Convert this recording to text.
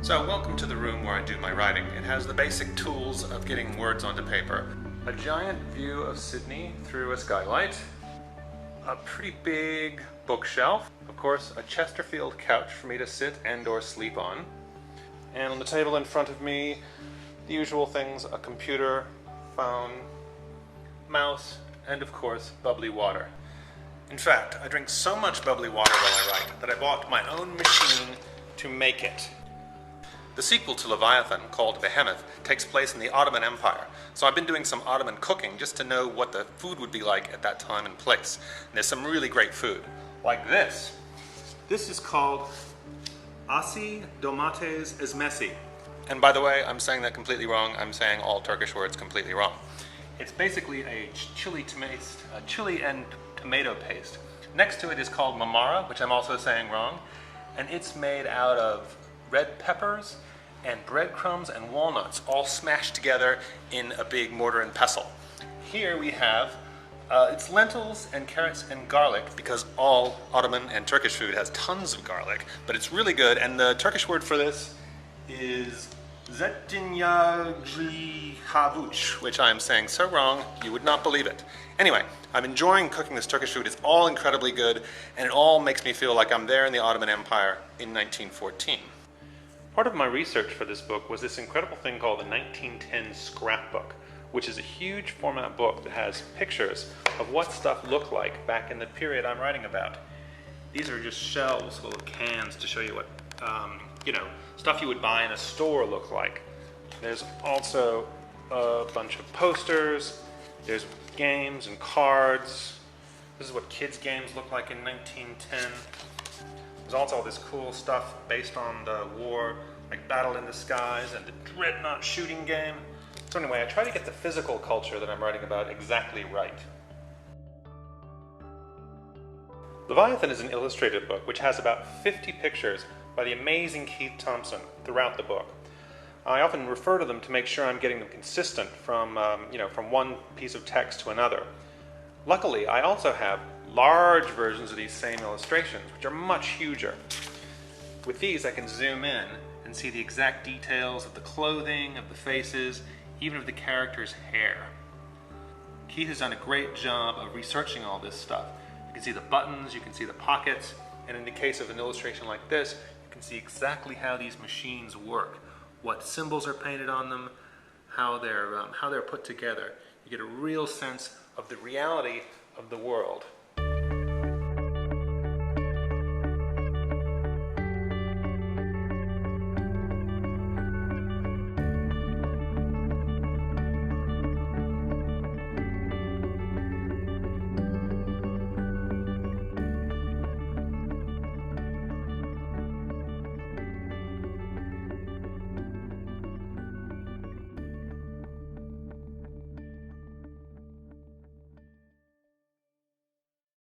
So welcome to the room where I do my writing. It has the basic tools of getting words onto paper. A giant view of Sydney through a skylight, a pretty big bookshelf, of course a Chesterfield couch for me to sit and or sleep on, and on the table in front of me, the usual things: a computer, phone, mouse, and of course bubbly water. In fact, I drink so much bubbly water while I write that I bought my own machine to make it. The sequel to Leviathan, called Behemoth, takes place in the Ottoman Empire, so I've been doing some Ottoman cooking just to know what the food would be like at that time and place. And there's some really great food, like this. This is called Asi Domates Ezmesi. And by the way, I'm saying that completely wrong. I'm saying all Turkish words completely wrong. It's basically a chili and tomato paste. Next to it is called mamara, which I'm also saying wrong, and it's made out of red peppers and breadcrumbs and walnuts all smashed together in a big mortar and pestle. Here we have it's lentils and carrots and garlic, because all Ottoman and Turkish food has tons of garlic, but it's really good. And the Turkish word for this is zeytinyağlı, which I am saying so wrong you would not believe it. Anyway, I'm enjoying cooking this Turkish food. It's all incredibly good, and it all makes me feel like I'm there in the Ottoman Empire in 1914. Part of my research for this book was this incredible thing called the 1910 scrapbook, which is a huge format book that has pictures of what stuff looked like back in the period I'm writing about. These are just shelves full of cans to show you what, stuff you would buy in a store looked like. There's also a bunch of posters, there's games and cards. This is what kids' games looked like in 1910. There's also all this cool stuff based on the war, like Battle in the Skies and the Dreadnought shooting game. So anyway, I try to get the physical culture that I'm writing about exactly right. Leviathan is an illustrated book which has about 50 pictures by the amazing Keith Thompson throughout the book. I often refer to them to make sure I'm getting them consistent from one piece of text to another. Luckily, I also have large versions of these same illustrations, which are much huger. With these, I can zoom in and see the exact details of the clothing, of the faces, even of the characters' hair. Keith has done a great job of researching all this stuff. You can see the buttons, you can see the pockets, and in the case of an illustration like this, you can see exactly how these machines work, what symbols are painted on them, how they're put together. You get a real sense of the reality of the world.